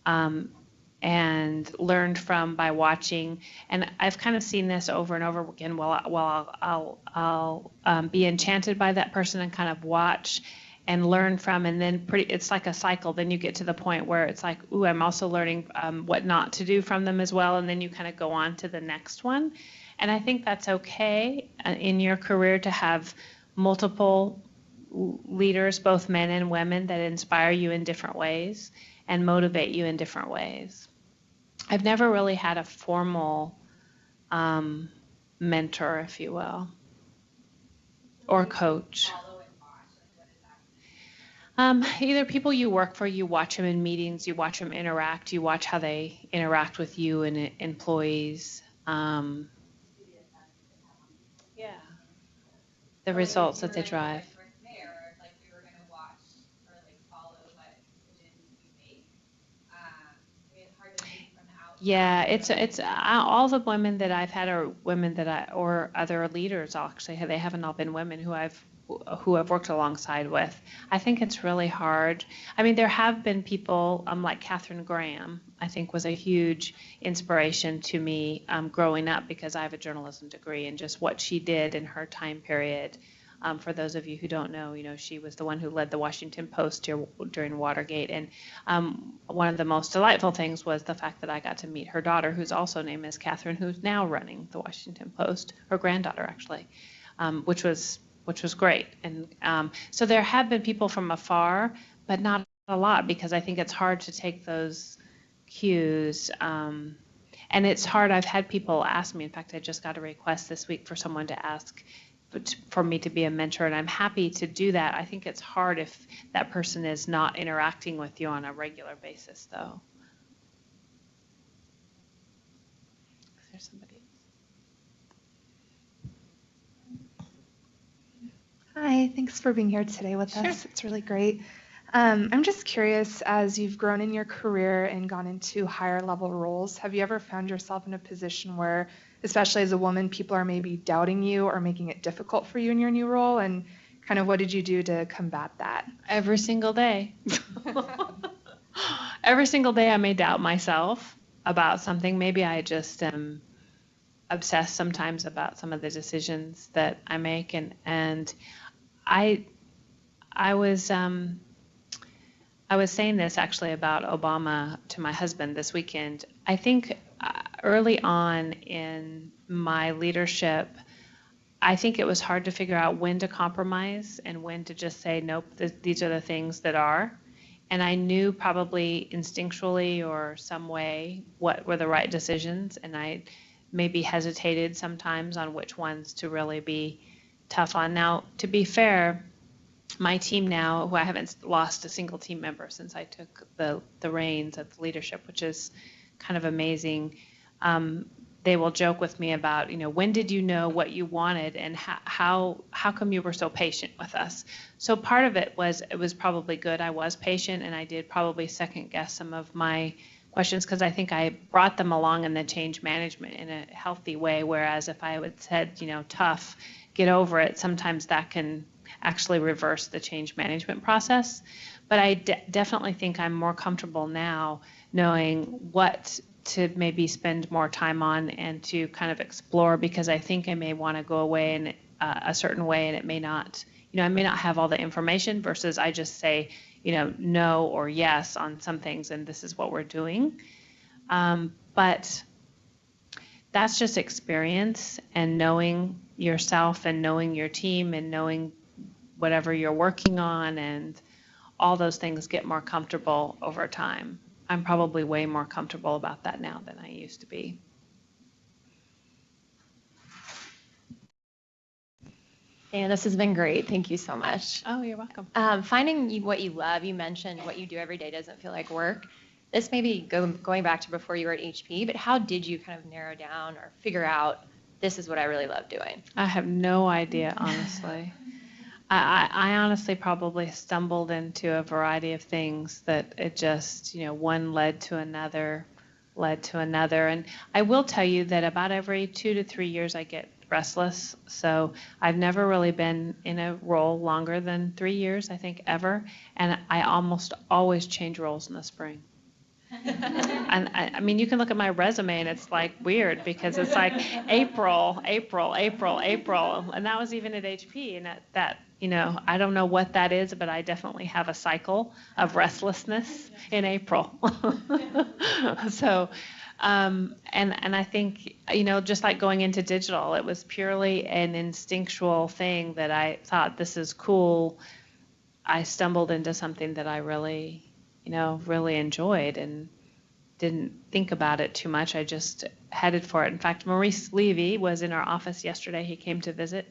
and learned from by watching. And I've kind of seen this over and over again. I'll be enchanted by that person and kind of watch and learn from, and then it's like a cycle. Then you get to the point where it's like, ooh, I'm also learning what not to do from them as well, and then you kind of go on to the next one. And I think that's okay in your career to have multiple leaders, both men and women, that inspire you in different ways and motivate you in different ways. I've never really had a formal mentor, if you will, or coach. Either people you work for, you watch them in meetings, you watch them interact, you watch how they interact with you and employees. The results that they drive. Yeah, it's all the women that I've had are women or other leaders, actually. They haven't all been women who I've who I've worked alongside with. I think it's really hard. I mean, there have been people like Katharine Graham, I think was a huge inspiration to me growing up because I have a journalism degree, and just what she did in her time period. For those of you who don't know, she was the one who led the Washington Post during Watergate. And one of the most delightful things was the fact that I got to meet her daughter, who's also named as Catherine, who's now running the Washington Post, her granddaughter actually, which was great. And so there have been people from afar, but not a lot, because I think it's hard to take those cues. And it's hard. I've had people ask me, in fact, I just got a request this week for someone to ask for me to be a mentor, and I'm happy to do that. I think it's hard if that person is not interacting with you on a regular basis, though. Is there somebody else? Hi, thanks for being here today with us. It's really great. I'm just curious, as you've grown in your career and gone into higher level roles, have you ever found yourself in a position where, especially as a woman, people are maybe doubting you or making it difficult for you in your new role? And kind of what did you do to combat that? Every single day. Every single day I may doubt myself about something. Maybe I just am obsessed sometimes about some of the decisions that I make. And I was saying this actually about Obama to my husband this weekend. I think early on in my leadership, I think it was hard to figure out when to compromise and when to just say, nope, these are the things that are. And I knew probably instinctually or some way what were the right decisions, and I maybe hesitated sometimes on which ones to really be tough on. Now, to be fair, my team now, who I haven't lost a single team member since I took the reins of the leadership, which is kind of amazing. They will joke with me about, when did you know what you wanted, and how come you were so patient with us? So part of it was probably good. I was patient, and I did probably second guess some of my questions because I think I brought them along in the change management in a healthy way. Whereas if I had said, tough, get over it, sometimes that can actually reverse the change management process. But I definitely think I'm more comfortable now knowing what to maybe spend more time on and to kind of explore, because I think I may want to go away in a certain way, and it may not, I may not have all the information versus I just say, no or yes on some things, and this is what we're doing. But that's just experience and knowing yourself and knowing your team and knowing whatever you're working on, and all those things get more comfortable over time. I'm probably way more comfortable about that now than I used to be. And this has been great. Thank you so much. Oh, you're welcome. Finding what you love, you mentioned what you do every day doesn't feel like work. This may be going back to before you were at HP, but how did you kind of narrow down or figure out this is what I really love doing? I have no idea, honestly. I honestly probably stumbled into a variety of things that it just, one led to another. And I will tell you that about every 2 to 3 years I get restless. So I've never really been in a role longer than 3 years, I think, ever. And I almost always change roles in the spring. And I mean, you can look at my resume and it's like weird because it's like April, and that was even at HP. And that I don't know what that is, but I definitely have a cycle of restlessness in April. So, and I think just like going into digital, it was purely an instinctual thing that I thought, this is cool. I stumbled into something that I really enjoyed and didn't think about it too much. I just headed for it. In fact, Maurice Levy was in our office yesterday. He came to visit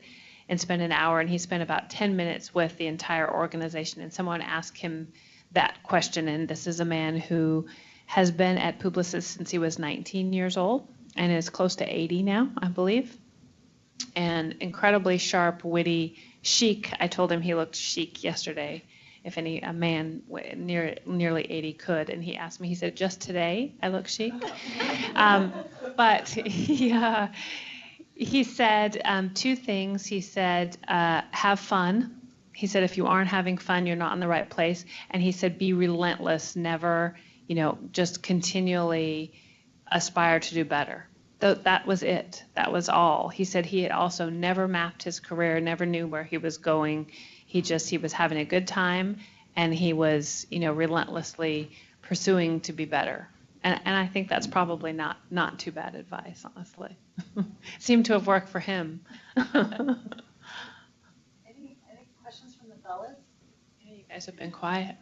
and spent an hour, and he spent about 10 minutes with the entire organization. And someone asked him that question, and this is a man who has been at Publicis since he was 19 years old and is close to 80 now, I believe. And incredibly sharp, witty, chic. I told him he looked chic yesterday. If a man nearly 80 could, and he asked me, he said, just today I look chic. But He said two things. He said, have fun. He said, if you aren't having fun, you're not in the right place. And he said, be relentless, never, just continually aspire to do better. That was it. That was all. He said he had also never mapped his career, never knew where he was going. He was having a good time, and he was, relentlessly pursuing to be better. And I think that's probably not too bad advice, honestly. Seemed to have worked for him. Any questions from the fellas? You guys have been quiet.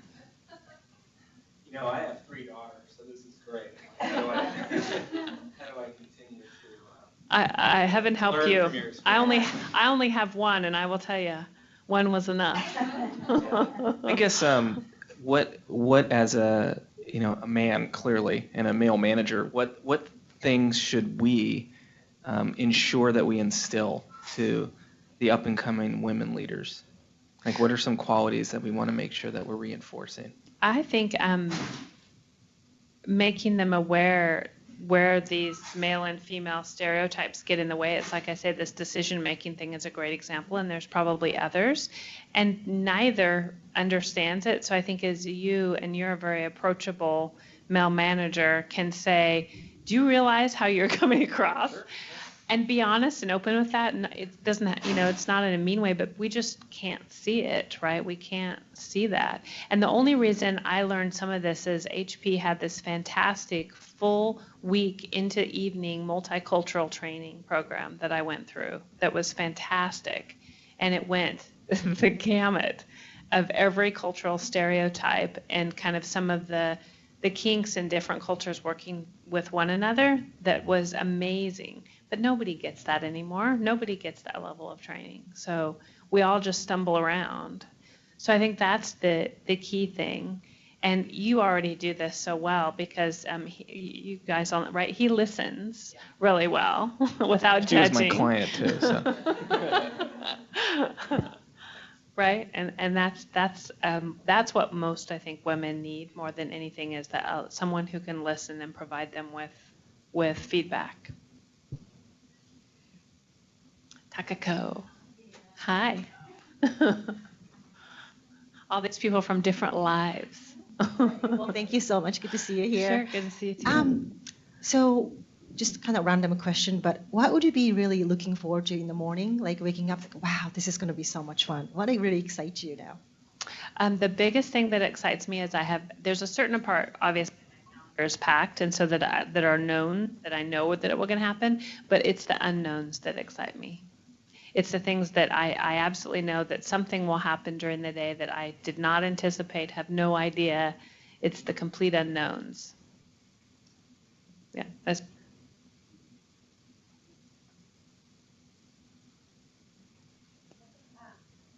I have 3 daughters, so this is great. How do I continue to I haven't helped learn you. from your experience? I only have one, and I will tell you, one was enough. I guess what as a a man clearly and a male manager, what things should we ensure that we instill to the up and coming women leaders? Like, what are some qualities that we want to make sure that we're reinforcing? I think making them aware where these male and female stereotypes get in the way. It's like I said, this decision-making thing is a great example, and there's probably others. And neither understands it. So I think as you're a very approachable male manager, can say, do you realize how you're coming across? And be honest and open with that. And it doesn't, it's not in a mean way, but we just can't see it, right? We can't see that. And the only reason I learned some of this is HP had this fantastic full week into evening multicultural training program that I went through that was fantastic. And it went the gamut of every cultural stereotype and kind of some of the kinks in different cultures working with one another. That was amazing. But nobody gets that anymore. Nobody gets that level of training. So we all just stumble around. So I think that's the key thing. And you already do this so well because you guys, right? He listens really well without judging. He was my client too. So. Right, and that's what most I think women need more than anything is that someone who can listen and provide them with feedback. Takako, hi. All these people from different lives. Well, thank you so much. Good to see you here. Sure, good to see you too. So just kind of random question, but what would you be really looking forward to in the morning? Like waking up, like, wow, this is going to be so much fun. What really excites you now? The biggest thing that excites me is there's a certain part, obviously, is packed, and so that are known, that I know that it will going to happen, but it's the unknowns that excite me. It's the things that I absolutely know that something will happen during the day that I did not anticipate, have no idea. It's the complete unknowns. Yeah, that's.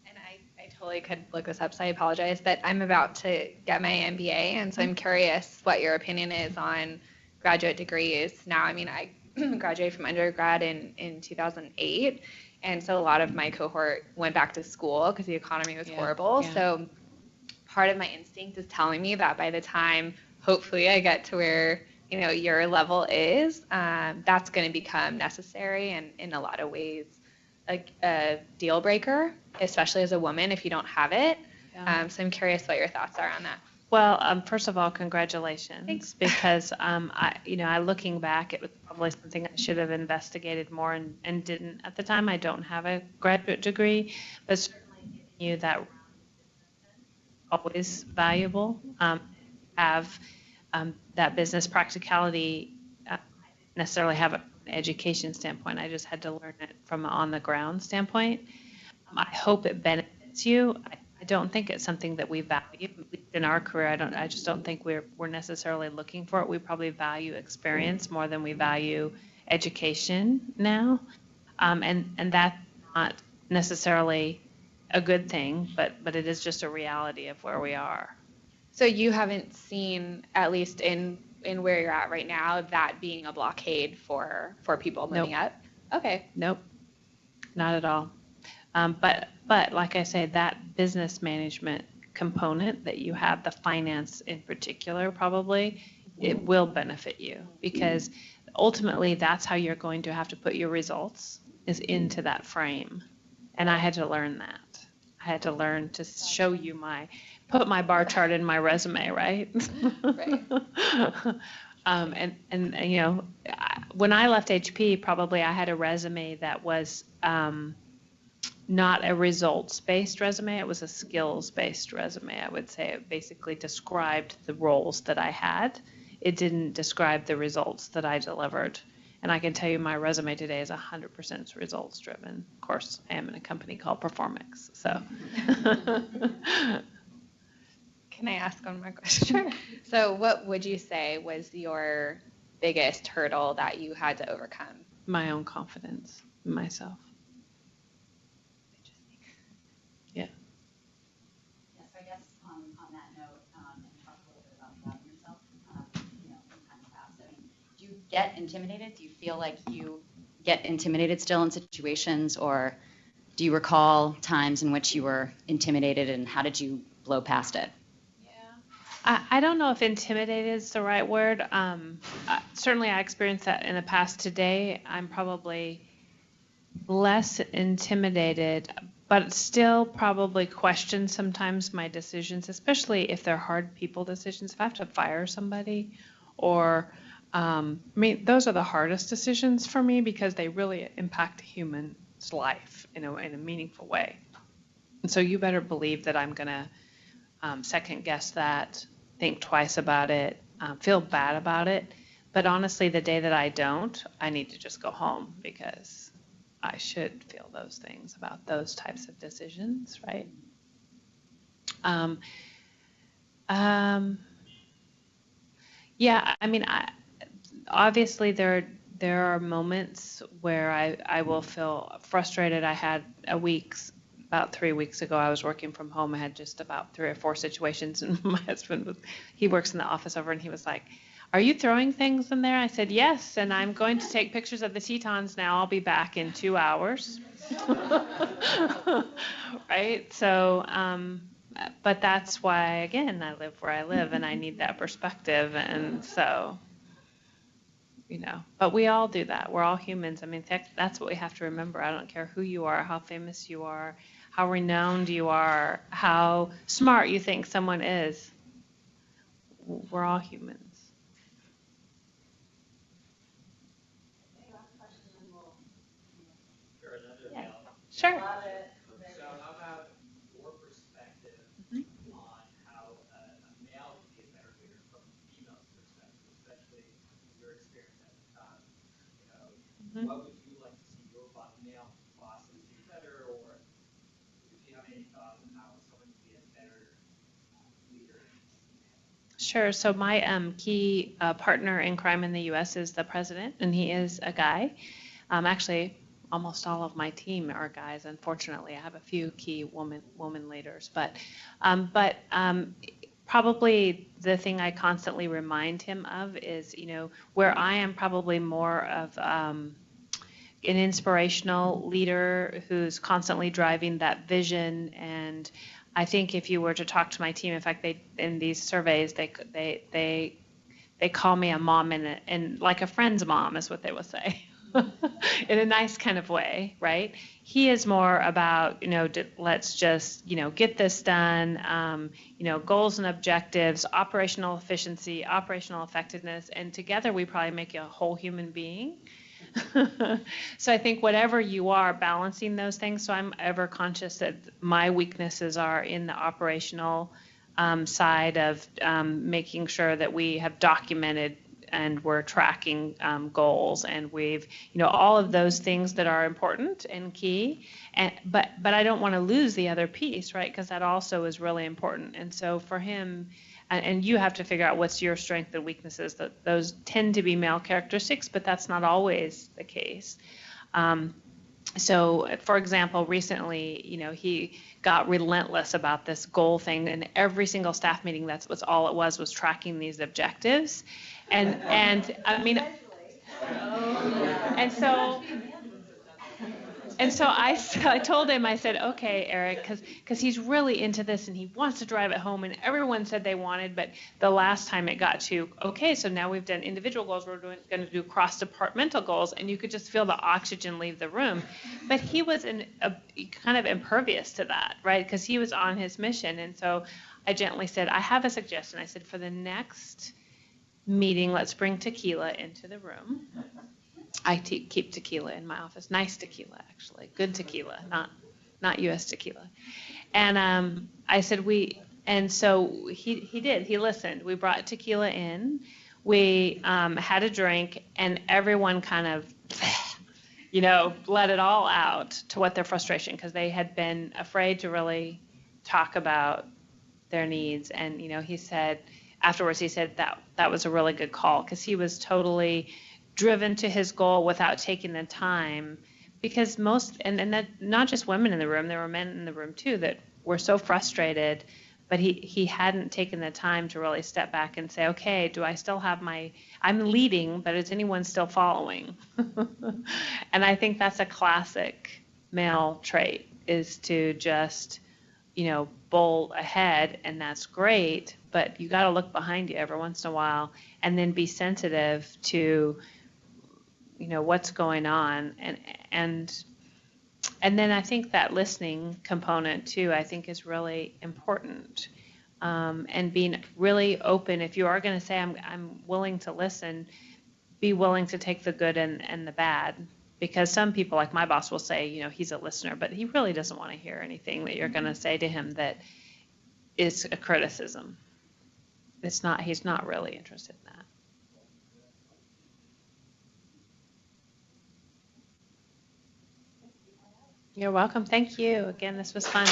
And I totally could look this up, so I apologize, but I'm about to get my MBA, and so I'm curious what your opinion is on graduate degrees now. I mean, I graduated from undergrad in 2008. And so a lot of my cohort went back to school because the economy was horrible. Yeah. So part of my instinct is telling me that by the time, hopefully, I get to where, your level is, that's going to become necessary and in a lot of ways a deal breaker, especially as a woman if you don't have it. Yeah. So I'm curious what your thoughts are on that. Well, first of all, congratulations. Thanks. Because I looking back, it was probably something I should have investigated more and didn't at the time. I don't have a graduate degree, but certainly giving you that always valuable. Have that business practicality. I didn't necessarily have an education standpoint. I just had to learn it from an on the ground standpoint. I hope it benefits you. I don't think it's something that we value, at least in our career. I just don't think we're necessarily looking for it. We probably value experience more than we value education now, and that's not necessarily a good thing, but it is just a reality of where we are. So you haven't seen, at least in where you're at right now, that being a blockade for people moving up? Okay. Nope, not at all. But like I say, that business management component that you have, the finance in particular, probably, it will benefit you because ultimately that's how you're going to have to put your results is into that frame. And I had to learn that. I had to learn to show you put my bar chart in my resume, right? Right. And you know, when I left HP, probably I had a resume that was not a results-based resume. It was a skills-based resume, I would say. It basically described the roles that I had. It didn't describe the results that I delivered. And I can tell you my resume today is 100% results-driven. Of course, I am in a company called Performics, so. Can I ask one more question? Sure. So what would you say was your biggest hurdle that you had to overcome? My own confidence in myself. Yeah. Yes, I guess on that note, and talk a little bit about doubting yourself, you know, in times past. I mean, do you get intimidated? Do you feel like you get intimidated still in situations, or do you recall times in which you were intimidated, and how did you blow past it? I don't know if intimidated is the right word. Certainly I experienced that in the past. Today, I'm probably less intimidated, but still probably question sometimes my decisions, especially if they're hard people decisions. If I have to fire somebody, or, I mean, those are the hardest decisions for me because they really impact a human's life in a meaningful way. And so you better believe that I'm going to second guess that, think twice about it, feel bad about it. But honestly, the day that I don't, I need to just go home because I should feel those things about those types of decisions, right? Yeah, I mean, obviously there are moments where I will feel frustrated. I had about 3 weeks ago, I was working from home. I had just about 3 or 4 situations, and my husband he works in the office over, and he was like, "Are you throwing things in there?" I said, "Yes, and I'm going to take pictures of the Tetons now. I'll be back in 2 hours." Right? So, but that's why, again, I live where I live, and I need that perspective, and so, you know, but we all do that. We're all humans. I mean, that's what we have to remember. I don't care who you are, how famous you are, how renowned you are, how smart you think someone is. We're all humans. Yeah. Sure. So how about your perspective on how a male can be a better leader from a female's perspective, especially your experience at the top? You know, what would you like to see your male bosses do better, or if you have any thoughts on how someone can be a better leader? Sure. So my key partner in crime in the U.S. is the president, and he is a guy. Actually, almost all of my team are guys. Unfortunately, I have a few key woman leaders, but probably the thing I constantly remind him of is, you know, where I am probably more of an inspirational leader who's constantly driving that vision. And I think if you were to talk to my team, in fact, in these surveys, they call me a mom and like a friend's mom is what they will say. In a nice kind of way, right? He is more about, you know, let's just, you know, get this done, you know, goals and objectives, operational efficiency, operational effectiveness, and together we probably make a whole human being. So I think whatever you are, balancing those things. So I'm ever conscious that my weaknesses are in the operational side of making sure that we have documented and we're tracking goals, and we've, you know, all of those things that are important and key. But I don't want to lose the other piece, right? Because that also is really important. And so for him, and you have to figure out what's your strength and weaknesses. That those tend to be male characteristics, but that's not always the case. So, for example, recently, you know, he got relentless about this goal thing, and every single staff meeting, that's what's all it was tracking these objectives. And I mean, and And so I told him, I said, okay, Eric, because he's really into this and he wants to drive it home, and everyone said they wanted, but the last time it got to, okay, so now we've done individual goals, we're going to do cross-departmental goals, and you could just feel the oxygen leave the room. But he was kind of impervious to that, right, because he was on his mission. And so I gently said, I have a suggestion. I said, for the next meeting, let's bring tequila into the room. I keep tequila in my office. Nice tequila, actually. Good tequila, not U.S. tequila. And I said, and so he did. He listened. We brought tequila in. We had a drink, and everyone kind of, let it all out to what their frustration, because they had been afraid to really talk about their needs. And, he said, afterwards, he said that was a really good call, because he was totally driven to his goal without taking the time, because and that, not just women in the room, there were men in the room too that were so frustrated, but he hadn't taken the time to really step back and say, okay, do I still have I'm leading, but is anyone still following? And I think that's a classic male trait, is to just, bolt ahead, and that's great, but you got to look behind you every once in a while and then be sensitive to what's going on, and then I think that listening component too, I think, is really important, and being really open. If you are going to say I'm willing to listen, be willing to take the good and the bad, because some people, like my boss, will say he's a listener, but he really doesn't want to hear anything that you're going to say to him that is a criticism. He's not really interested in that. You're welcome. Thank you. Again, this was fun.